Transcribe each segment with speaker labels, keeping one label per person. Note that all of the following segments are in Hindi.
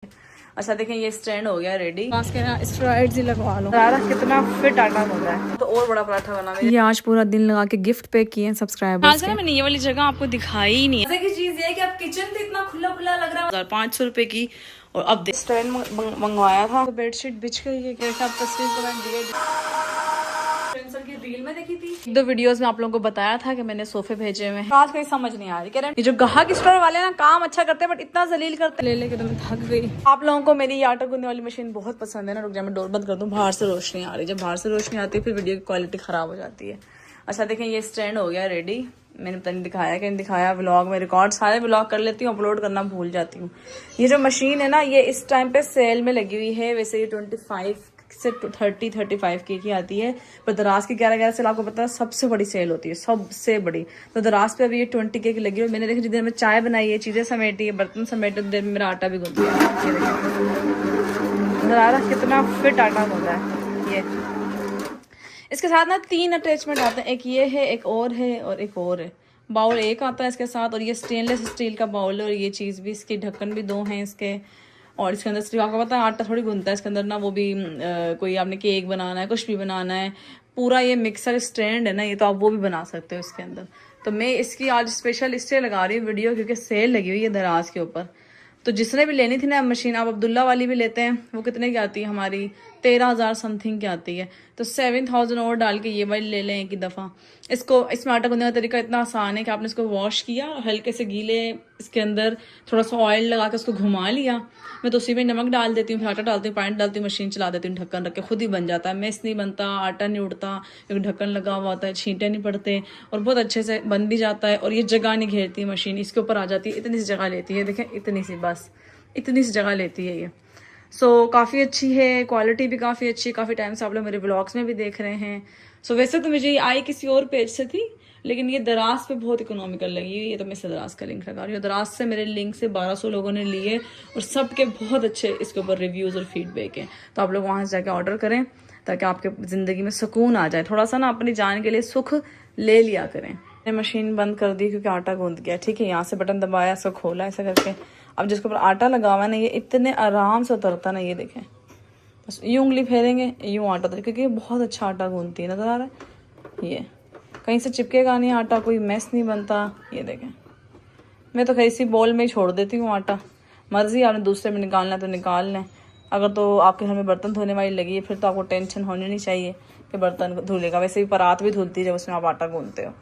Speaker 1: अच्छा देखें ये स्टैंड हो गया रेडी।
Speaker 2: स्ट्राइड्स ही लगवा लो।
Speaker 1: कितना फिट आटा हो रहा है तो और बड़ा पराठा बना।
Speaker 2: ये आज पूरा दिन लगा के गिफ्ट पे किए सब्सक्राइबर्स के।
Speaker 1: मैंने ये वाली जगह आपको दिखाई ही नहीं है। की चीज ये है कि आप किचन तो इतना खुला खुला लग रहा है। 500 रुपए की। और अब स्टैंड मंगवाया था तो बेडशीट बिछ गई है। कैसे आप तस्वीर की रील में देखी थी। 2 वीडियोस में आप लोगों को बताया था कि मैंने सोफे भेजे हुए हैं। आज कहीं समझ नहीं आ रही। कह रहे ये जो ग्राहक स्टोर वाले ना काम अच्छा करते हैं बट इतना जलील करते
Speaker 2: ले लेके तो मैं थक गई।
Speaker 1: आप लोगों को मेरी आटा गूंदने वाली मशीन बहुत पसंद है ना। रुक जा मैं डोर बंद कर दूं। बाहर से रोशनी आ रही है। जब बाहर से रोशनी आती है फिर वीडियो की क्वालिटी खराब हो जाती है। अच्छा देखें ये स्टैंड हो गया रेडी। मैंने पता नहीं दिखाया कि नहीं दिखाया। व्लॉग में रिकॉर्ड सारे व्लॉग कर लेती हूँ, अपलोड करना भूल जाती हूँ। ये जो मशीन है ना ये इस टाइम पे सेल में लगी हुई है। वैसे ये 25 से 30-35 की आती है। पर दराज की 11 सेल आपको पता है सबसे बड़ी सेल होती है, सबसे बड़ी। तो दराज पे अभी ये 20 की लगी हुई। मैंने देखा जिधर में चाय बनाई है, चीजें समेटी है, बर्तन समेटे, देर में मेरा आटा भी गूंथ गया। दराज कितना फिट आटा गूंथा है ये। इसके साथ ना 3 अटैचमेंट आते हैं। एक ये है, एक और है और एक और है। बाउल एक आता है इसके साथ और ये स्टेनलेस स्टील का बाउल है। और ये चीज़ भी इसकी ढक्कन भी 2 हैं इसके। और इसके अंदर सिर्फ आपको पता है आटा थोड़ी गूंथता है इसके अंदर ना। वो भी कोई आपने केक बनाना है, कुछ भी बनाना है, पूरा ये मिक्सर स्टैंड है ना ये, तो आप वो भी बना सकते हो इसके अंदर। तो मैं इसकी आज स्पेशल इससे लगा रही हूँ वीडियो क्योंकि सेल लगी हुई है दराज के ऊपर। तो जिसने भी लेनी थी ना मशीन, आप अब्दुल्ला वाली भी लेते हैं, वो कितने की आती है हमारी 13,000 समथिंग की आती है। तो 7,000 और डाल के ये वाली ले लें एक ही दफ़ा। इसमें आटा गूंथने का तरीका इतना आसान है कि आपने इसको वॉश किया, हल्के से गीले इसके अंदर थोड़ा सा ऑयल लगा के उसको घुमा लिया। मैं तो उसी में नमक डाल देती हूँ, फिर आटा डालती हूँ, पानी डालती हूँ, मशीन चला देती हूँ, ढक्कन रख के खुद ही बन जाता है। मेस नहीं बनता, आटा नहीं उड़ता क्योंकि ढक्कन लगा हुआ होता है, छींटे नहीं पड़ते और बहुत अच्छे से बन भी जाता है। और ये जगह नहीं घेरती मशीन, इसके ऊपर आ जाती है। इतनी सी जगह लेती है, देखें इतनी सी, बस इतनी सी जगह लेती है ये। काफ़ी अच्छी है, क्वालिटी भी काफ़ी अच्छी है। काफ़ी टाइम से आप लोग मेरे ब्लॉग्स में भी देख रहे हैं। वैसे तो मुझे ये आई किसी और पेज से थी लेकिन ये दराज पे बहुत इकोनॉमिकल लगी हुई है। तो मैं इसे दराज का लिंक लगा रही हूँ। दराज से मेरे लिंक से 1200 लोगों ने लिए और सबके बहुत अच्छे इसके ऊपर रिव्यूज़ और फीडबैक हैं। तो आप लोग वहाँ से जाके ऑर्डर करें ताकि आपके ज़िंदगी में सुकून आ जाए। थोड़ा सा ना अपनी जान के लिए सुख ले लिया करें। मैंने मशीन बंद कर दी क्योंकि आटा गूंथ गया। ठीक है, यहाँ से बटन दबाया, इसको खोला ऐसा करके। अब जिसके ऊपर आटा लगा हुआ है ना ये इतने आराम से उतरता ना, ये देखें। बस यूँ उंगली फेरेंगे यूँ आटा उतर, क्योंकि ये बहुत अच्छा आटा गूंथती है। नज़र आ रहा है, ये कहीं से चिपकेगा नहीं आटा, कोई मैस नहीं बनता। ये देखें, मैं तो इसी बॉल में ही छोड़ देती हूँ आटा। मर्जी आपने दूसरे में निकालना है तो निकाल लें। अगर तो आपके घर में बर्तन धोने वाली लगी है फिर तो आपको टेंशन होनी नहीं चाहिए कि बर्तन धुलेगा। वैसे भी परात भी धुलती है जब उसमें आप आटा गूंथते हो।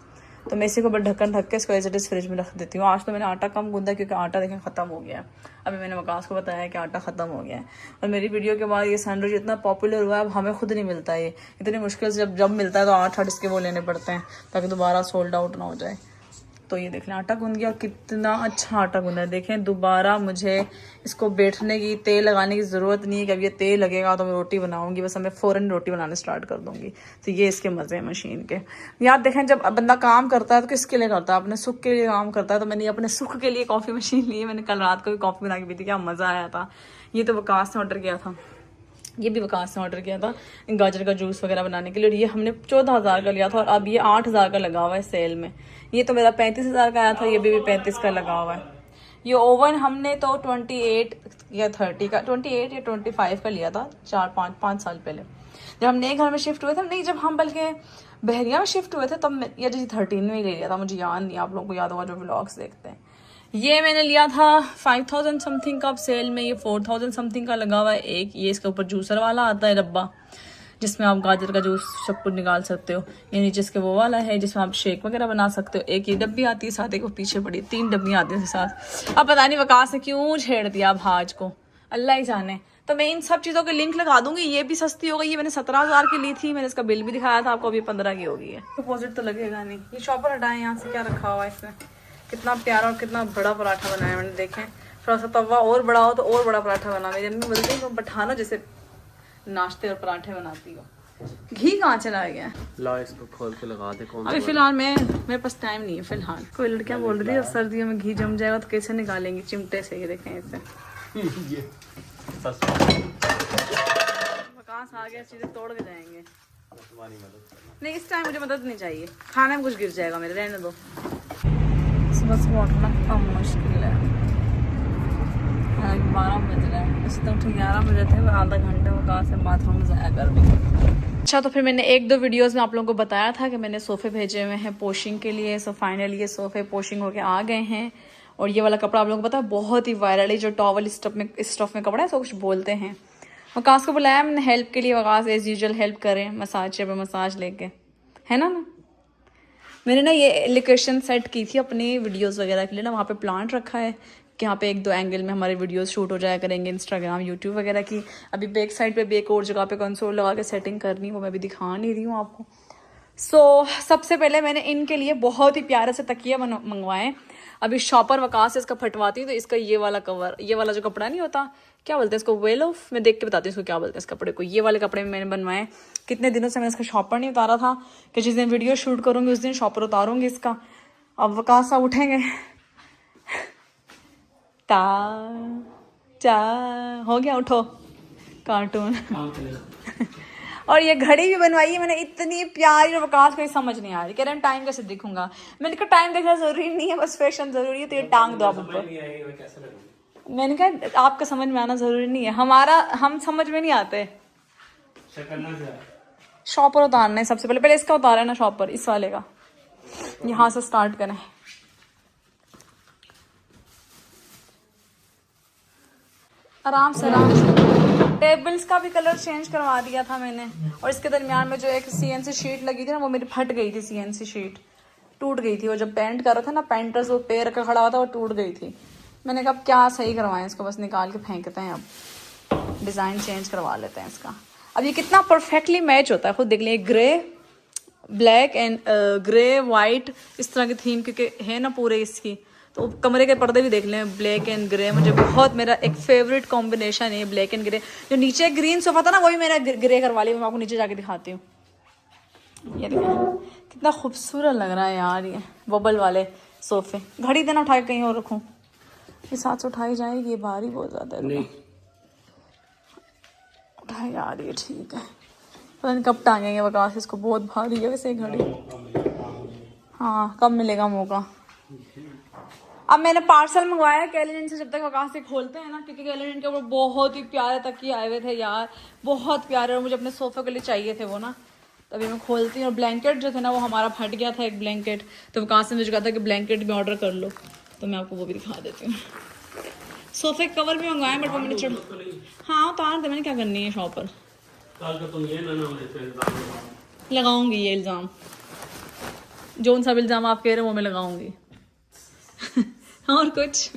Speaker 1: तो मैं इसी को बस ढक्कन ढक के इसको एज इट इज़ फ्रिज में रख देती हूँ। आज तो मैंने आटा कम गूंथा क्योंकि आटा देखें ख़त्म हो गया है। अभी मैंने वकास को बताया कि आटा ख़त्म हो गया है। और मेरी वीडियो के बाद ये सैंडविच इतना पॉपुलर हुआ है, अब हमें खुद नहीं मिलता ये। इतनी मुश्किल से जब मिलता है तो 8 इसके वो लेने पड़ते हैं ताकि दोबारा सोल्ड आउट ना हो जाए। तो ये देख लें आटा गूंथ गया और कितना अच्छा आटा गूंथा है। देखें दोबारा मुझे इसको बैठने की, तेल लगाने की ज़रूरत नहीं है कि अब ये तेल लगेगा तो मैं रोटी बनाऊंगी। बस मैं फ़ौरन रोटी बनाने स्टार्ट कर दूंगी। तो ये इसके मज़े हैं मशीन के। यार देखें जब बंदा काम करता है तो किसके लिए करता है? अपने सुख के लिए काम करता है। तो मैंने अपने सुख के लिए कॉफ़ी मशीन ली है। मैंने कल रात को भी कॉफ़ी बना के पी थी, क्या मज़ा आया था। ये तो वकास ने ऑर्डर किया था, ये भी वकास ने ऑर्डर किया था गाजर का जूस वगैरह बनाने के लिए। और ये हमने 14,000 का लिया था और अब ये 8,000 का लगा हुआ है सेल में। ये तो मेरा 35,000 का आया था, ये भी 35 का लगा हुआ है। ये ओवन हमने तो 28 या 30 का, 28 या 25 का लिया था 4-5 साल पहले जब हम नए घर में शिफ्ट हुए थे। नहीं, जब हम बल्कि बहरिया में शिफ्ट हुए थे तब या जी 13 में ही ले लिया था, मुझे याद नहीं। आप लोगों को याद होगा जो व्लॉग्स देखते हैं। ये मैंने लिया था 5,000 समथिंग का, अब सेल में ये 4,000 समथिंग का लगा हुआ है। एक ये इसके ऊपर जूसर वाला आता है डब्बा जिसमें आप गाजर का जूस सब कुछ निकाल सकते हो। ये नीचे इसके वो वाला है जिसमें आप शेक वगैरह बना सकते हो। एक ये डब्बी आती है साथ, एक वो पीछे पड़ी, 3 डब्बियाँ आती है साथ। अब पता नहीं वकास ने क्यों छेड़ दिया भाज को, अल्लाह ही जाने। तो मैं इन सब चीज़ों के लिंक लगा दूंगी। ये भी सस्ती हो गई, ये मैंने 17,000 की ली थी। मैंने इसका बिल भी दिखाया था आपको, अभी 15 की हो गई है। डिपॉजिट तो लगेगा नहीं। ये शॉपर हटाएं, यहाँ से क्या रखा हुआ है इसमें। कितना प्यारा और कितना बड़ा पराठा बनाया मैंने, देखें। थोड़ा सा तवा और बड़ा हो तो और बड़ा पराठा बना। मेरी अम्मी बोलती है बैठाना जैसे नाश्ते और पराठे बनाती हो। घी कहाँ चला गया?
Speaker 3: ला इसको खोल के लगा दे। कौन
Speaker 1: अभी फिलहाल मेरे पास टाइम नहीं है फिलहाल। कोई लड़कियां बोल रही है सर्दियों में घी जम जाएगा तो कैसे निकालेंगी? चिमटे से। ये देखें इसे। वकास आ गया, चीजें तोड़ के जाएंगे। नहीं इस टाइम मुझे मदद नहीं चाहिए, खाने में कुछ गिर जाएगा मेरे, रहने दो। सुबह सुबह उठना कम मुश्किल है। 12 बज रहे हैं, वैसे तो 11 बजे थे, मैं आधा घंटे वो कहाँ से बाथरूम जाया कर दी। अच्छा, तो फिर मैंने 1-2 वीडियोस में आप लोगों को बताया था कि मैंने सोफ़े भेजे हुए हैं पोशिंग के लिए। सो फाइनली ये सोफ़े पोशिंग होके आ गए हैं। और ये वाला कपड़ा आप लोगों को पता है बहुत ही वायरल है, जो टॉवल स्टफ में कपड़ा है, सो कुछ बोलते हैं। वकास को बुलाया मैंने हेल्प के लिए, वकास एज यूजुअल हेल्प करें मसाज पे मसाज लेके, है ना। मैंने ना ये लोकेशन सेट की थी अपनी वीडियोस वगैरह के लिए ना, वहाँ पे प्लांट रखा है कि यहाँ पे 1-2 एंगल में हमारे वीडियोस शूट हो जाया करेंगे इंस्टाग्राम यूट्यूब वगैरह की। अभी बैक साइड पे भी एक और जगह पे कंसोल लगा के सेटिंग करनी, वो मैं भी दिखा नहीं रही हूँ आपको। सो सबसे पहले मैंने इनके लिए बहुत ही प्यारे से तकिया मंगवाए। अभी शॉपर वकास से इसका फटवाती हूँ, तो इसका ये वाला कवर, ये वाला जो कपड़ा नहीं होता, क्या बोलते हैं इसको, वेल ऑफ, मैं देख के बताती हूँ इसको क्या बोलते हैं इस कपड़े को। ये वाले कपड़े में मैंने बनवाए। कितने दिनों से मैंने इसका शॉपर नहीं उतारा था कि जिस दिन वीडियो शूट करूँगी उस दिन शॉपर उतारूँगी इसका। अब वकास साहब उठेंगे, ता चा हो गया, उठो कार्टून। और ये घड़ी भी बनवाई है मैंने इतनी प्यारी, और वकास को समझ नहीं आ रही, कह रहे हैं टाइम कैसे दिखूंगा। मैंने कहा टाइम देखना जरूरी नहीं है, बस फैशन जरूरी है, तो ये टांग दो आप ऊपर। मैंने कहा आपका समझ में आना जरूरी नहीं है, हम समझ में नहीं आते। शॉपर उतारना है सबसे पहले इसका उतारा है ना शॉपर, इस वाले का। यहाँ से स्टार्ट करें। आराम से टेबल्स का भी कलर चेंज करवा दिया था मैंने। और इसके दरमियान में जो एक CNC शीट लगी थी ना, वो मेरी फट गई थी। CNC शीट टूट गई थी, वो जब पेंट कर रहा था ना पेंटर्स, वो पैर का खड़ा हुआ था, वो टूट गई थी। मैंने कहा अब क्या सही करवाएं इसको, बस निकाल के फेंकते हैं, अब डिज़ाइन चेंज करवा लेते हैं इसका। अब ये कितना परफेक्टली मैच होता है, खुद देख लें। Grey black and grey white इस तरह की थीम क्योंकि है ना पूरे इसकी, तो कमरे के पर्दे भी देख लें ब्लैक एंड ग्रे। मुझे बहुत, मेरा एक फेवरेट कॉम्बिनेशन है ब्लैक एंड ग्रे। जो नीचे ग्रीन सोफा था ना, वो भी मैंने ग्रे करवा लिया। मैं आपको नीचे जाके दिखाती हूँ। ये देखिए कितना खूबसूरत लग रहा है यार, ये बबल वाले सोफे। घड़ी देना उठा के कहीं और रखूँ, ये साथ से उठाई जाएगी, ये भारी बहुत ज़्यादा है। उठाई जा रही है, ठीक है। पता नहीं कब टांगेंगे वकास इसको, बहुत भारी है वैसे घड़ी। हाँ, कब मिलेगा मौका। अब मैंने पार्सल मंगवाया कैलिन से, जब तक वकास से खोलते हैं ना, क्योंकि कैलिन के ऊपर बहुत ही प्यारे तकिए आए हुए थे यार, बहुत प्यारे। और मुझे अपने सोफे के लिए चाहिए थे वो ना, तभी मैं खोलती हूँ। और ब्लैंकेट जो थे ना, वो हमारा फट गया था एक ब्लैंकेट, तो वकास ने मुझे कहा था कि ब्लैंकेट भी ऑर्डर कर लो, तो मैं आपको वो भी दिखा देती हूँ। सोफे कवर भी मंगवाए, बट वो मैंने हाँ उतार दे, मैंने क्या करनी है शॉपर। लगाऊंगी ये इल्ज़ाम, जोन सा इल्ज़ाम आप कह रहे हो वो मैं लगाऊंगी। और कुछ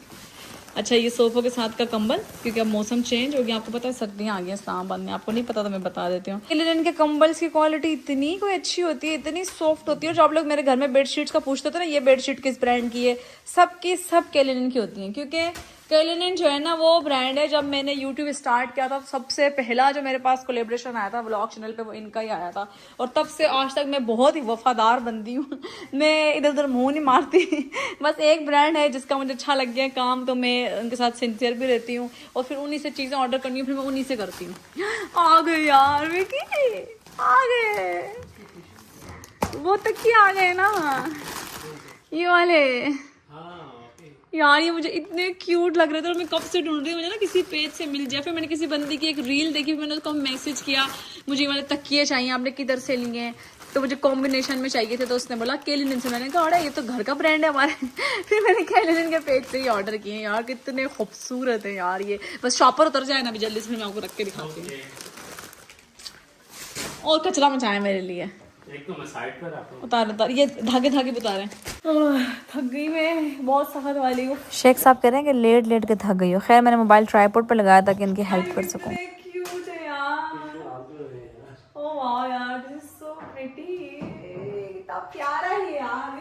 Speaker 1: अच्छा, ये सोफों के साथ का कंबल, क्योंकि अब मौसम चेंज हो गया, आपको पता है सर्दियाँ आ गई इस्लामाबाद में, आपको नहीं पता तो मैं बता देती हूँ। लिनन के कंबल्स की क्वालिटी इतनी कोई अच्छी होती है, इतनी सॉफ्ट होती है। जो आप लोग मेरे घर में बेडशीट्स का पूछते थे ना, ये बेडशीट किस ब्रांड की है, सबकी सब केलिनन की होती हैं। क्योंकि केलिनन जो है ना, वो ब्रांड है, जब मैंने यूट्यूब स्टार्ट किया था सबसे पहला जो मेरे पास कोलेब्रेशन आया था व्लॉग चैनल पे, वो इनका ही आया था। और तब से आज तक मैं बहुत ही वफादार बंदी हूँ, मैं इधर उधर मुंह नहीं मारती। बस एक ब्रांड है जिसका मुझे अच्छा लग गया काम, तो मैं उनके साथ सिंसियर भी रहती हूँ, और फिर उन्हीं से चीज़ें ऑर्डर करनी हूँ, फिर मैं उन्हीं से करती हूँ। आ गए यार विकी, आ गए वो तकिए आ गए ना, ये वाले यार, ये मुझे इतने क्यूट लग रहे थे और मैं कब से ढूंढ रही हूँ, मुझे ना किसी पेज से मिल जाए। फिर मैंने किसी बंदी की एक रील देखी, मैंने उसको मैसेज किया, मुझे ये वाले तकिए चाहिए, आपने किधर से लिए हैं, तो मुझे कॉम्बिनेशन में चाहिए थे। तो उसने बोला केलिनन से। मैंने कहा ये तो घर का ब्रांड है हमारे। फिर मैंने केलिनन के पेज से ही ऑर्डर किए यार, कितने खूबसूरत है यार ये। बस शॉपर उतर जाए ना अभी जल्दी से, मैं आपको रख के दिखाती हूँ। और कचरा मचाए मेरे लिए,
Speaker 3: एक तो मैं साइड पर आता हूं।
Speaker 1: उतार ये धागे उतारे। थक गई मैं, बहुत सख्त वाली हूँ।
Speaker 2: शेख साहब कह रहे हैं कि लेट के थक गई हो। खैर मैंने मोबाइल ट्राइपॉड पे लगाया ताकि इनकी हेल्प कर सकूं।
Speaker 1: क्यूट है यार, ओह वाह यार, दिस इज सो प्रिटी, कितना प्यारा है यार।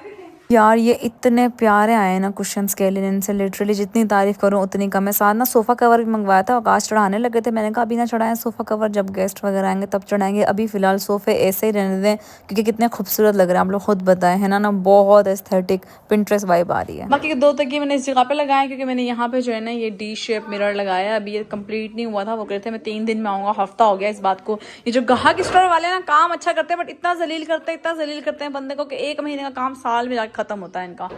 Speaker 2: ये इतने प्यारे आए ना कुशन्स केलिनन से, लिटरली जितनी तारीफ करूं उतनी कम है। साथ ना सोफा कवर भी मंगवाया था, आकाश चढ़ाने लगे थे, मैंने कहा अभी ना चढ़ाएं सोफा कवर, जब गेस्ट वगैरह आएंगे तब चढ़ाएंगे, अभी फिलहाल सोफे ऐसे ही रहने दें, क्योंकि कितने खूबसूरत लग रहे हैं, आप लोग खुद बताएं, है ना बहुत एस्थेटिक पिंटरेस्ट वाइब आ रही है।
Speaker 1: बाकी के 2 तकिए मैंने इस जगह पे लगाए, क्योंकि मैंने यहाँ पे जो है ना ये डी शेप मिरर लगाया, अभी ये कंप्लीट नहीं हुआ था। वो कहते थे मैं 3 दिन में आऊंगा, हफ्ता हो गया इस बात को। ये जो ग्राहक स्टोर वाले ना काम अच्छा करते हैं, बट इतना जलील करते हैं बंदे को कि 1 महीने का काम साल में जाके खत्म होता है इनका।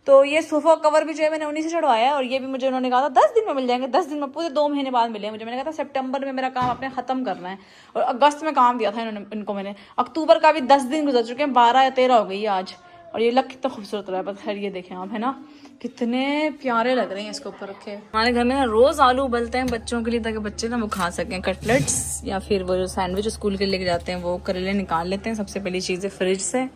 Speaker 1: तो ये सोफा कवर भी जो है मैंने उन्हीं से चढ़वाया है, और ये भी मुझे उन्होंने कहा था 10 दिन में मिल जाएंगे, 10 दिन में, पूरे 2 महीने बाद मिले मुझे। मैंने कहा था सितंबर में मेरा काम अपने ख़त्म करना है, और अगस्त में काम दिया था इनको मैंने। अक्टूबर का भी 10 दिन गुजर चुके हैं, 12 या 13 हो गई आज। और ये लग कितना खूबसूरत रहा है, बस खैर ये देखें आप, है ना, कितने प्यारे लग रहे हैं इसके ऊपर रखे। हमारे घर में ना रोज़ आलू उबलते हैं बच्चों के लिए, ताकि बच्चे ना वो खा सकें कटलेट्स, या फिर वो जो सैंडविच स्कूल के लेके जाते हैं। वो करेले निकाल लेते हैं सबसे पहली चीज़ है फ्रिज से।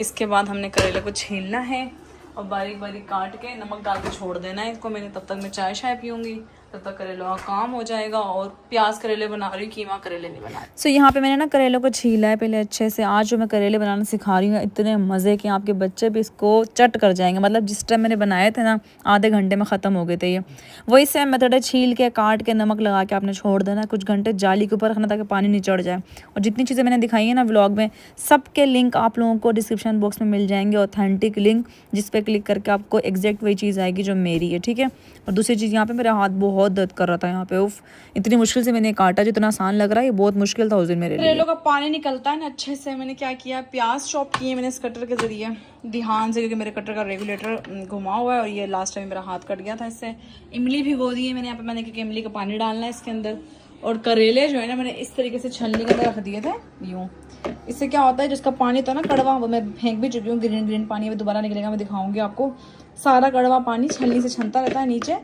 Speaker 1: इसके बाद हमने करेले को छीलना है और बारीक बारीक काट के नमक डाल के छोड़ देना है इसको। मैंने तब तक मैं चाय शाय पीऊँगी, तब तक करेलों का काम हो जाएगा। और प्याज करेले बना रही हूँ, कीमा करेले नहीं बना रही।
Speaker 2: सो यहाँ पे मैंने ना करेलों को छीला है पहले अच्छे से। आज जो मैं करेले बनाना सिखा रही हूँ इतने मज़े के, आपके बच्चे भी इसको चट कर जाएंगे। मतलब जिस टाइम मैंने बनाए थे ना, आधे घंटे में ख़त्म हो गए थे ये। वही सेम मेथड है, छील के काट के नमक लगा के आपने छोड़ देना, कुछ घंटे जाली के ऊपर रखना ताकि पानी नहीं चढ़ जाए। और जितनी चीज़ें मैंने दिखाई है ना व्लॉग में, सबके लिंक आप लोगों को डिस्क्रिप्शन बॉक्स में मिल जाएंगे, ऑथेंटिक लिंक, जिस पे क्लिक करके आपको एग्जैक्ट वही चीज़ आएगी जो मेरी है, ठीक है। और दूसरी चीज़, यहाँ पे मेरा हाथ बहुत दर्द कर रहा था यहाँ पे। उफ, इतनी मुश्किल से मैंने काटा, जितना आसान लग रहा है ये बहुत मुश्किल था उस दिन मेरे लिए।
Speaker 1: करेलों का पानी निकलता है ना अच्छे से। मैंने क्या किया, प्याज चॉप किए मैंने इस कटर के जरिए ध्यान से, क्योंकि मेरे कटर का रेगुलेटर घुमा हुआ है और ये लास्ट टाइम मेरा हाथ कट गया था इससे। इमली भिगो दी है मैंने यहाँ पे, मैंने, क्योंकि इमली का पानी डालना है इसके अंदर। और करेले जो है ना मैंने इस तरीके से छलनी के अंदर रख दिए थे यूँ। इससे क्या होता है, जिसका पानी था ना कड़वा, वो मैं फेंक भी चुकी हूँ, ग्रीन ग्रीन पानी में दोबारा निकलेगा, मैं दिखाऊंगी आपको। सारा कड़वा पानी छलनी से छनता रहता है नीचे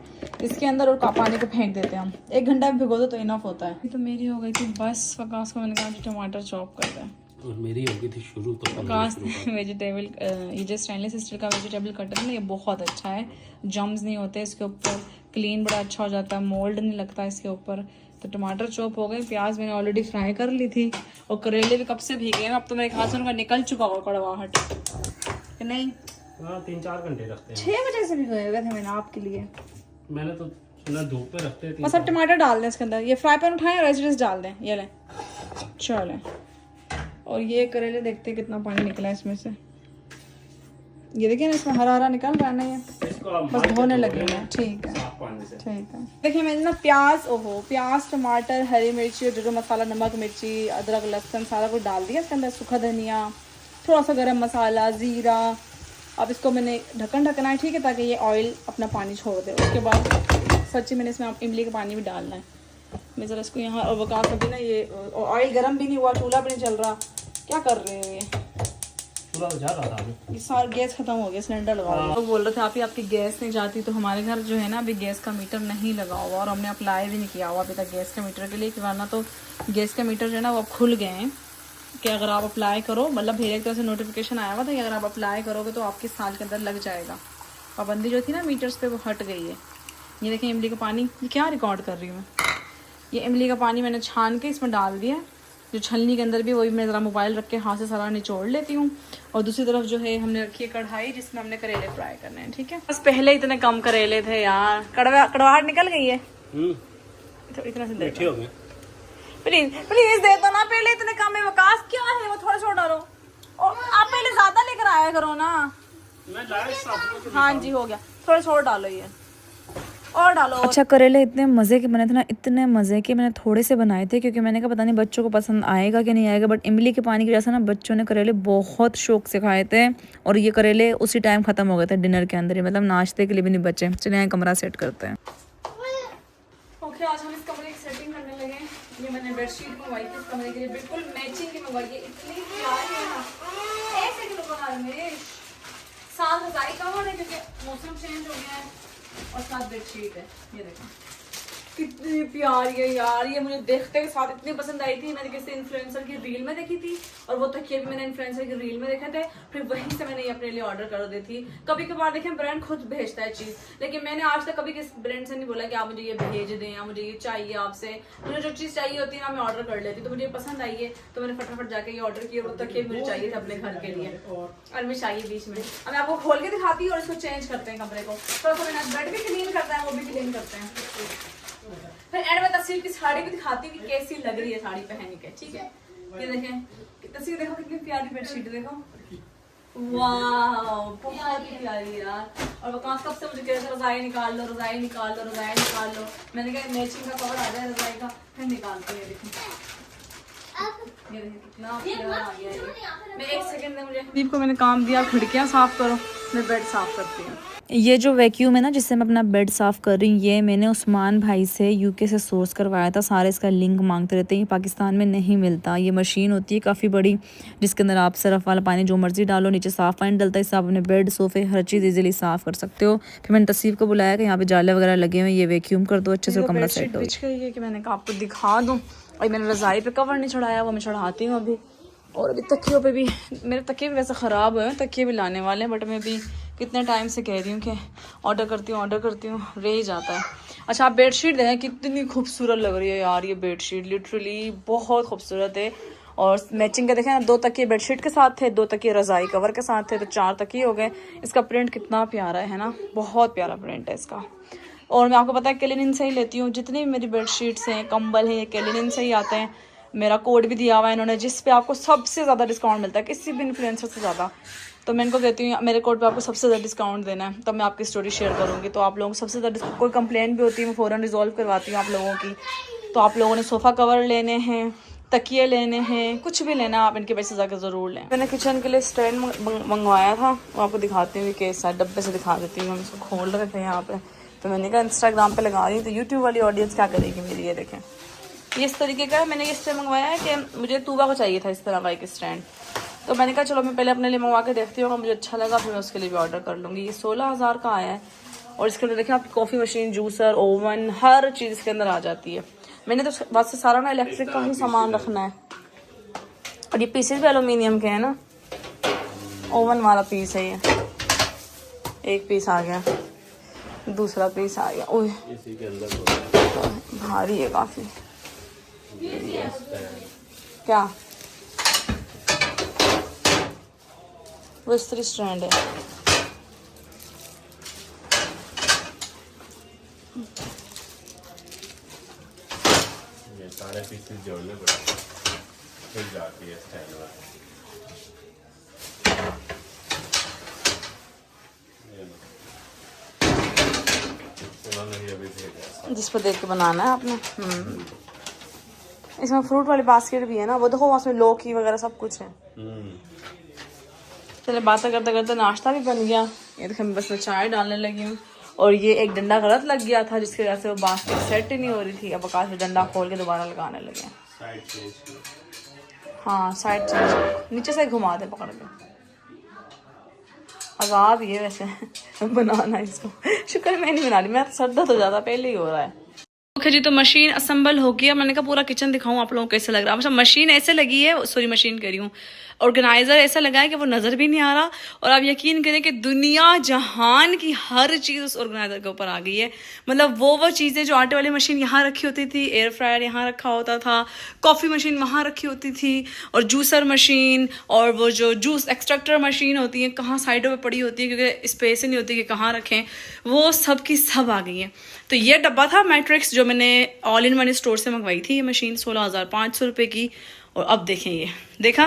Speaker 1: इसके अंदर, और पानी को फेंक देते हैं हम। 1 घंटा भी भिगो दो तो इनफ होता है। तो मेरी हो गई थी बस वकास को मैंने कहा कि टमाटर चॉप कर दें,
Speaker 3: और मेरी हो गई थी शुरू तो
Speaker 1: वकास वेजिटेबल, ये जो स्टेनलेस स्टील का वेजिटेबल कटर है ना, ये बहुत अच्छा है। जम्स नहीं होते इसके ऊपर, क्लीन बड़ा अच्छा हो जाता है, मोल्ड नहीं लगता इसके ऊपर। तो टमाटर चॉप हो गए, प्याज मैंने ऑलरेडी फ्राई कर ली थी, और करेले भी कब से भीगे हैं। अब तो मेरे ख्याल से उनका निकल चुका होगा कड़वाहट, कि नहीं?
Speaker 3: हाँ 3-4 घंटे रखते हैं।
Speaker 1: 6 बजे से भिगोए हुए थे मैंने आपके लिए।
Speaker 3: मैंने तो सुना धूप पे रखते हैं।
Speaker 1: बस अब टमाटर डाल दें इसके अंदर, ये फ्राई पैन उठाएं और एसिड्स डाल दें, ये लें, चलें। और ये करेले देखते हैं कितना पानी निकला है इसमें से। ये देखिए ना, इसमें हरा हरा निकल रहा है ना, ये बस धोने लगे हैं। ठीक है, ठीक है। देखिए मैंने ना प्याज, प्याज, टमाटर, हरी मिर्ची, जो मसाला, नमक, मिर्ची, अदरक, लहसुन सारा कुछ डाल दिया इसके अंदर, सूखा धनिया, थोड़ा सा गरम मसाला, ज़ीरा। अब इसको मैंने ढकना है, ठीक है, ताकि ये ऑयल अपना पानी छोड़ दे। उसके बाद सच्ची मैंने इसमें इमली का पानी भी डालना है। मैं ज़रा इसको यहाँ, और वकास अभी ना ये ऑयल गर्म भी नहीं हुआ, चूल्हा भी नहीं चल रहा, क्या कर रहे हैं ये?
Speaker 3: चूल्हा तो जा रहा था अभी,
Speaker 1: ये सारा गैस खत्म हो गया, सिलेंडर लगा हुआ। तो बोल रहे थे आप ही आपकी गैस नहीं जाती, तो हमारे घर जो है ना अभी गैस का मीटर नहीं लगा हुआ, और हमने अप्लाई भी नहीं किया हुआ अभी तक गैस के मीटर के लिए, वरना तो गैस के मीटर जो है ना वो अब खुल गए हैं कि अगर आप अप्लाई करो, मतलब भेजे एक तरह से नोटिफिकेशन आया हुआ था कि अगर आप अप्लाई करोगे तो आपके साल के अंदर लग जाएगा। पाबंदी जो थी ना मीटर्स पे वो हट गई है। ये देखें इमली का पानी, ये क्या रिकॉर्ड कर रही हूँ मैं, ये इमली का पानी मैंने छान के इसमें डाल दिया, जो छलनी के अंदर भी वही मैं ज़रा मोबाइल रख के हाथ से सारा निचोड़ लेती हूँ। और दूसरी तरफ जो है हमने रखी है कढ़ाई, जिसमें हमने करेले फ्राई करने हैं, ठीक है। बस पहले इतने कम करेले थे यार, कड़वाहट निकल गई है, तो इतना से
Speaker 3: मीठे हो गए।
Speaker 1: प्लीज प्लीज दे दो ना, पहले इतने कम है। वकास क्या है, वो थोड़ा छोड़ डालो, और आप पहले ज्यादा लेकर आया करो ना।
Speaker 3: मैं लाइट
Speaker 1: हाँ जी हो गया, थोड़ा छोड़ डालो, ये और डालो।
Speaker 2: अच्छा, करेले इतने मज़े के बने थे ना, इतने मज़े के। मैंने थोड़े से बनाए थे क्योंकि मैंने कहा पता नहीं बच्चों को पसंद आएगा कि नहीं आएगा, बट इमली के पानी की वजह से ना बच्चों ने करेले बहुत शौक से खाए थे, और ये करेले उसी टाइम ख़त्म हो गए थे डिनर के अंदर ही, मतलब नाश्ते के लिए भी नहीं बचे। चलिए यहाँ कमरा सेट करते हैं।
Speaker 1: ओके, आज हम इस कमरे की सेटिंग करने लगे। ये मैंने बेडशीट मंगवाई थी इस कमरे के लिए, बिल्कुल मैचिंग की मंगवाई है, इतनी प्यारी है ना। ऐसे किलो बना रहे हैं, साथ रजाई कवर है क्योंकि मौसम चेंज हो गया है, और साथ बेडशीट है। ये देखो कितनी प्यारी है यार, ये मुझे देखते के साथ इतनी पसंद आई थी। मैंने किसी इन्फ्लुएंसर की रील में देखी थी, और वो तकिए भी मैंने इन्फ्लुएंसर की रील में देखे थे, फिर वहीं से मैंने ये अपने लिए ऑर्डर कर दी थी। कभी कभार देखें ब्रांड खुद भेजता है चीज़, लेकिन मैंने आज तक कभी किस ब्रांड से नहीं बोला कि आप मुझे ये भेज दें या मुझे ये चाहिए आपसे। मुझे जो चीज़ चाहिए होती है ना मैं ऑर्डर कर लेती, तो मुझे पसंद आई है तो मैंने फटाफट जाके ये ऑर्डर किया। वो तकिए मुझे चाहिए थे अपने घर के लिए, और मैं चाहिए बीच में। अब मैं आपको खोल के दिखाती हूँ, और इसको चेंज करते हैं कमरे को। थोड़ा सा मैंने बेड भी क्लीन करता है, वो भी क्लीन करते हैं। फिर एंड में तस्वीर की साड़ी भी दिखाती हूँ कि कैसी लग रही है साड़ी पहन के, ठीक है। ये देखें तस्वीर, देखो कितनी प्यारी बेडशीट, देखो वाह बहुत ही प्यारी यार। और वकास कब से मुझे कह रहे थे रजाई निकाल लो, रजाई निकाल लो, रजाई निकाल लो। मैंने कहा मैचिंग का कवर आ जाए रजाई का, फिर निकालते हैं। देखो ये देखिए कितना प्यारा आ गया है। मैं 1 सेकंड में मुझे दीप को मैंने काम दिया, खिड़कियाँ साफ करो, मैं बेड साफ करती हूँ।
Speaker 2: ये जो वैक्यूम है ना जिससे मैं अपना बेड साफ़ कर रही हूँ, ये मैंने उस्मान भाई से यूके से सोर्स करवाया था। सारे इसका लिंक मांगते रहते हैं, ये पाकिस्तान में नहीं मिलता। ये मशीन होती है काफ़ी बड़ी जिसके अंदर आप सरफ वाला पानी जो मर्ज़ी डालो, नीचे साफ़ पानी डलता है, इससे आप अपने बेड सोफ़े हर चीज़ इजीली साफ़ कर सकते हो। फिर मैंने तस्वीर को बुलाया कि यहाँ पे जाले वगैरह लगे हुए हैं, ये वैक्यूम कर दो अच्छे से, कमरा सेट हो।
Speaker 1: बिछ गई है कि मैंने कहा आपको दिखा दूँ। और मैंने रज़ाई पे कवर नहीं चढ़ाया, वो मैं चढ़ाती हूँ अभी। और अभी तकियों पे भी, मेरे तकिए भी वैसे ख़राब हुए हैं, तकिए भी लाने वाले हैं, बट मैं भी कितने टाइम से कह रही हूँ कि ऑर्डर करती हूँ, रह ही जाता है। अच्छा, आप बेडशीट देखें कितनी खूबसूरत लग रही है यार, ये बेडशीट लिटरली बहुत खूबसूरत है। और मैचिंग का देखें ना, 2 तकिए बेडशीट के साथ थे, 2 तकिए रज़ाई कवर के साथ थे, तो 4 तकिए हो गए। इसका प्रिंट कितना प्यारा है ना, बहुत प्यारा प्रिंट है इसका। और मैं आपको पता है केलिनिन से ही लेती हूँ, जितनी भी मेरी बेडशीट्स हैं, कंबल हैं, ये केलिनिन से ही आते हैं। मेरा कोड भी दिया हुआ है इन्होंने, जिस पे आपको सबसे ज़्यादा डिस्काउंट मिलता है किसी भी इन्फ्लुएंसर से ज़्यादा। तो मैं इनको कहती हूँ मेरे कोड पे आपको सबसे ज़्यादा डिस्काउंट देना है, तब मैं आपकी स्टोरी शेयर करूँगी। तो आप लोगों को सबसे ज़्यादा कोई कंप्लेंट भी होती है मैं फ़ौरन रिजॉल्व करवाती हूँ आप लोगों की। तो आप लोगों ने सोफ़ा कवर लेने हैं, तकिए लेने हैं, कुछ भी लेना आप इनके पैसे जाकर ज़रूर लें। मैंने किचन के लिए स्टैंड मंगवाया था, वो आपको दिखाती हूँ केस है, डब्बे से दिखा देती हूँ। हम इसको खोल रहे थे यहाँ पे, तो मैंने कहा इंस्टाग्राम पे लगा रही हूँ, तो यूट्यूब वाली ऑडियंस क्या करेगी मेरी। ये देखें, ये इस तरीके का है। मैंने ये स्टैंड मंगवाया है कि मुझे तूबा को चाहिए था इस तरह का एक स्टैंड, तो मैंने कहा चलो मैं पहले अपने लिए मंगवा के देखती हूँ, मुझे अच्छा लगा फिर मैं उसके लिए भी ऑर्डर कर लूँगी। ये 16,000 का आया है। और इसके अंदर देखिए आपकी कॉफ़ी मशीन, जूसर, ओवन, हर चीज़ इसके अंदर आ जाती है। मैंने तो बस से सारा ना इलेक्ट्रिक का ही सामान रखना है। और ये पीसेस भी एलुमिनियम के हैं ना, ओवन वाला पीस है ये, एक पीस आ गया, दूसरा पीस आ गया। ओह भारी है काफ़ी। क्या वो इस्त्री स्टैंड है।
Speaker 4: ये सारे पीसेस जोड़ने पड़ते फिर जाती है स्टैंड में।
Speaker 1: जिस पर देख के बनाना है आपने। इसमें फ्रूट वाली बास्केट भी है ना, वो देखो उसमें लौकी वगैरह सब कुछ है। चले बातें करते करते नाश्ता भी बन गया। ये देखो मैं बस में चाय डालने लगी हूँ। और ये एक डंडा गलत लग गया था जिसकी वजह से वो बास्केट सेट ही नहीं हो रही थी। अब आकाश में डंडा खोल के दोबारा लगाने लगे। हाँ साइड चेंज, नीचे से घुमा दे पकड़ के। अजाब ये वैसे बनाना इसको। शुक्र मैं नहीं बना रही, मैं सर दर्द हो जाता पहले ही हो रहा है। ओके जी, तो मशीन असेंबल हो गया। मैंने कहा पूरा किचन दिखाऊं आप लोगों को कैसे लग रहा है। अच्छा मशीन ऐसे लगी है, सॉरी मशीन कह रही हूँ, ऑर्गेनाइजर ऐसा लगा है कि वो नजर भी नहीं आ रहा। और आप यकीन करें कि दुनिया जहान की हर चीज़ उस ऑर्गेनाइजर के ऊपर आ गई है। मतलब वो चीज़ें जो आटे वाली मशीन यहाँ रखी होती थी, एयर फ्रायर यहाँ रखा होता था, कॉफ़ी मशीन वहाँ रखी होती थी, और जूसर मशीन और वो जो जूस एक्सट्रैक्टर मशीन होती है कहाँ साइडों पे पड़ी होती है क्योंकि स्पेस ही नहीं होती कि कहाँ रखें, वो सब की सब आ गई है। तो ये डब्बा था मैट्रिक्स जो मैंने ऑल इन वन स्टोर से मंगवाई थी, ये मशीन 16,500 रुपये की। और अब देखें, ये देखा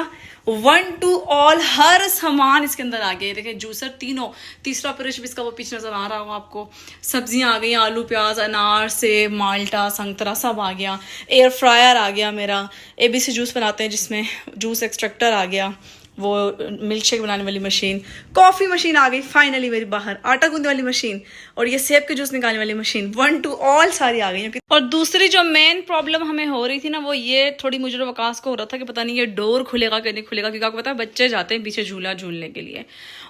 Speaker 1: 1 to all हर सामान इसके अंदर आ गया। देखें जूसर तीनों, तीसरा फ्रिज भी इसका वो पीछे नजर आ रहा होगा आपको। सब्जियां आ गई, आलू प्याज अनार सेब माल्टा संतरा सब आ गया। एयर फ्रायर आ गया मेरा, ABC जूस बनाते हैं जिसमें जूस एक्सट्रैक्टर आ गया, वो मिल्क शेक बनाने वाली मशीन, कॉफ़ी मशीन आ गई फाइनली मेरी बाहर, आटा गूंदने वाली मशीन, और ये सेब के जूस निकालने वाली मशीन 1 to all सारी आ गई। और दूसरी जो मेन प्रॉब्लम हमें हो रही थी ना, वो ये थोड़ी मुझे वकास को हो रहा था कि पता नहीं ये डोर खुलेगा कि नहीं खुलेगा, क्योंकि आपको पता है बच्चे जाते हैं पीछे झूला झूलने के लिए।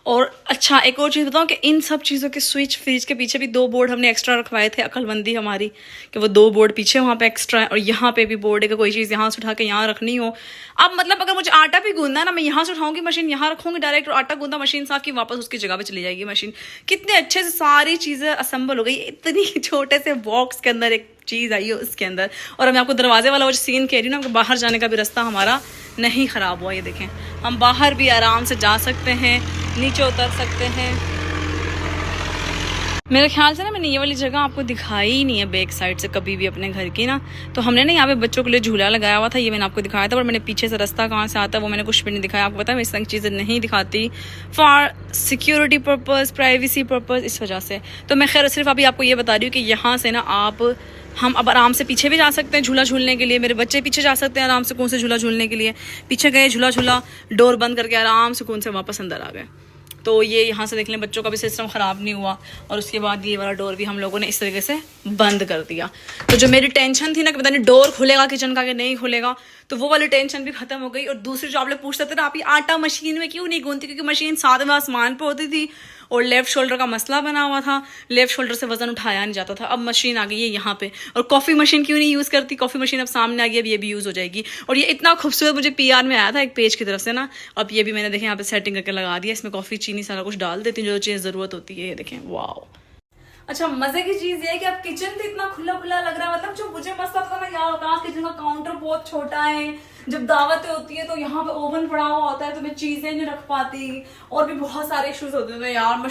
Speaker 1: और अच्छा एक और चीज़ बताऊँ कि इन सब चीज़ों के स्विच फ्रिज के पीछे भी 2 बोर्ड हमने एक्स्ट्रा रखवाए थे, अकलमंदी हमारी कि वो 2 बोर्ड पीछे वहाँ पे एक्स्ट्रा है, और यहाँ पे भी बोर्ड है कि कोई चीज़ यहाँ से उठा के यहाँ रखनी हो। अब मतलब अगर मुझे आटा भी गूंदना है ना, मैं यहाँ से उठाऊंगी मशीन यहाँ रखूंगी डायरेक्ट, और आटा गूंदा मशीन साफ की वापस उसकी जगह पे चली जाएगी मशीन। कितने अच्छे से सारी चीज़ें असेंबल हो गई, इतनी छोटे से बॉक्स के अंदर एक चीज़ आई है उसके अंदर। और मैं आपको दरवाजे वाला वो सीन कह रही हूँ ना, बाहर जाने का भी रास्ता हमारा नहीं ख़राब हुआ। ये देखें हम बाहर भी आराम से जा सकते हैं, नीचे उतर सकते हैं। मेरे ख्याल से ना मैंने ये वाली जगह आपको दिखाई ही नहीं है बैक साइड से कभी भी अपने घर की ना। तो हमने ना यहाँ पे बच्चों के लिए झूला लगाया हुआ था, ये मैंने आपको दिखाया था, पर मैंने पीछे से रास्ता कहाँ से आता है वो मैंने कुछ भी नहीं दिखाया। आपको पता है मैं इस तरह की चीज़ें नहीं दिखाती for security purpose, privacy purpose, इस वजह से। तो मैं खैर सिर्फ अभी आपको ये बता रही हूँ कि यहाँ से ना हम अब आराम से पीछे भी जा सकते हैं झूला झूलने के लिए। मेरे बच्चे पीछे जा सकते हैं आराम से कौन से झूला झूलने के लिए। पीछे गए झूला डोर बंद करके आराम से कौन से वापस अंदर आ गए। तो ये यहाँ से देख लें बच्चों का भी सिस्टम ख़राब नहीं हुआ। और उसके बाद ये वाला डोर भी हम लोगों ने इस तरीके से बंद कर दिया। तो जो मेरी टेंशन थी ना कि पता नहीं डोर खुलेगा किचन का कि नहीं खुलेगा, तो वो वाली टेंशन भी खत्म हो गई। और दूसरी जो आप लोग पूछते थे ना आप ये आटा मशीन में क्यों नहीं गूंथती, क्योंकि मशीन 7वें आसमान पे होती थी और लेफ्ट शोल्डर का मसला बना हुआ था, लेफ्ट शोल्डर से वजन उठाया नहीं जाता था। अब मशीन आ गई है यहाँ पे। और कॉफ़ी मशीन क्यों नहीं यूज़ करती, कॉफ़ी मशीन अब सामने आ गई, अब ये भी यूज़ हो जाएगी। और ये इतना खूबसूरत मुझे PR में आया था एक पेज की तरफ से ना, अब ये भी मैंने देखें यहाँ पे सेटिंग करके लगा दिया। इसमें कॉफ़ी चीनी सारा कुछ डाल देती हूँ जो चीज़ ज़रूरत होती है। ये देखें, वाओ। अच्छा मजे की चीज ये है कि अब किचन तो इतना खुला खुला लग रहा है। मतलब जो मुझे मसला था ना यार आकाश किचन का काउंटर बहुत छोटा है, जब दावतें होती है तो यहाँ पे ओवन पड़ा हुआ होता है तो मैं चीजें नहीं रख पाती, और भी बहुत सारे इश्यूज होते थे यार।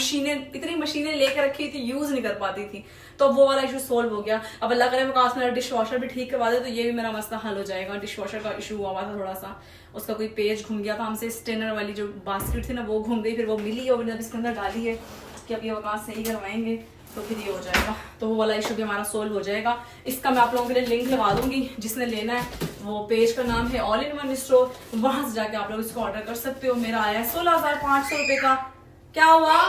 Speaker 1: इतनी मशीनें लेकर रखी थी यूज नहीं कर पाती थी, तो वो वाला इशू सोल्व हो गया। अब अल्लाह करे आकाश मेरा डिश वॉशर भी ठीक करवा दे तो ये भी मेरा मसला हल हो जाएगा। डिश वॉशर का इशू हुआ था थोड़ा सा, उसका कोई पेज घूम गया था हमसे, स्टेनर वाली जो बास्केट थी ना वो घूम गई, फिर वो मिली और मैंने इसके अंदर डाली है कि अब ये आकाश सही करवाएंगे तो फिर ये हो जाएगा। तो वो वाला इशू भी हमारा सोल्व हो जाएगा। इसका मैं आप लोगों के लिए लिंक लगा दूंगी, जिसने लेना है वो पेज का नाम है ऑल इन वन स्टोर, वहां से जाके आप लोग इसको ऑर्डर कर सकते हो। मेरा आया है 16,500 रुपए का। क्या हुआ?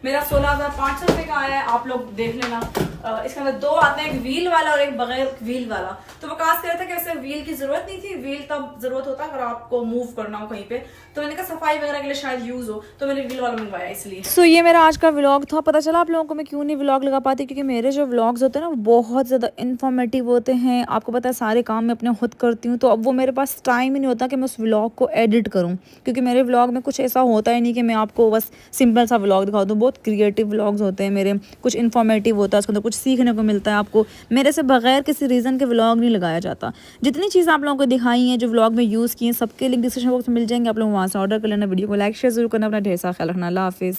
Speaker 1: मेरा 16,500 रुपए का आया है, आप लोग देख लेना। इसके अंदर 2 आते हैं, एक व्हील वाला और एक बगैर व्हील वाला। तो वकास कह रहे थे कि वैसे व्हील की जरूरत नहीं थी, व्हील तब जरूरत होता अगर आपको मूव करना हो कहीं पे, तो मैंने कहा सफाई वगैरह के लिए शायद यूज हो, तो मैंने व्हील वाला मंगवाया इसलिए।
Speaker 2: सो ये मेरा आज का व्लॉग था। पता चला आप लोगों को मैं क्यों नहीं व्लॉग लगा पाती, क्योंकि मेरे जो व्लॉग्स होते हैं ना वो बहुत ज़्यादा इन्फॉर्मेटिव होते हैं। आपको पता है सारे काम मैं अपने खुद करती हूँ, तो अब वो मेरे पास टाइम ही नहीं होता कि मैं उस व्लॉग को एडिट करूँ, क्योंकि मेरे व्लॉग में कुछ ऐसा होता ही नहीं कि मैं आपको बस सिंपल सा व्लॉग दिखा दूँ। बहुत क्रिएटिव व्लॉग्स होते हैं मेरे, कुछ इन्फॉर्मेटिव होता है, उसके अंदर कुछ सीखने को मिलता है आपको। मेरे से बगैर किसी रीज़न के व्लॉग नहीं लगाया जाता। जितनी चीज़ें आप लोगों को दिखाई हैं जो व्लॉग में यूज़ की हैं सबके लिंक डिस्क्रिप्शन बॉक्स में मिल जाएंगे, आप लोग वहाँ से ऑर्डर कर लेना। वीडियो को लाइक शेयर जरूर करना, अपना ढेर सारा ख्याल रखना। अल्लाह हाफिज़।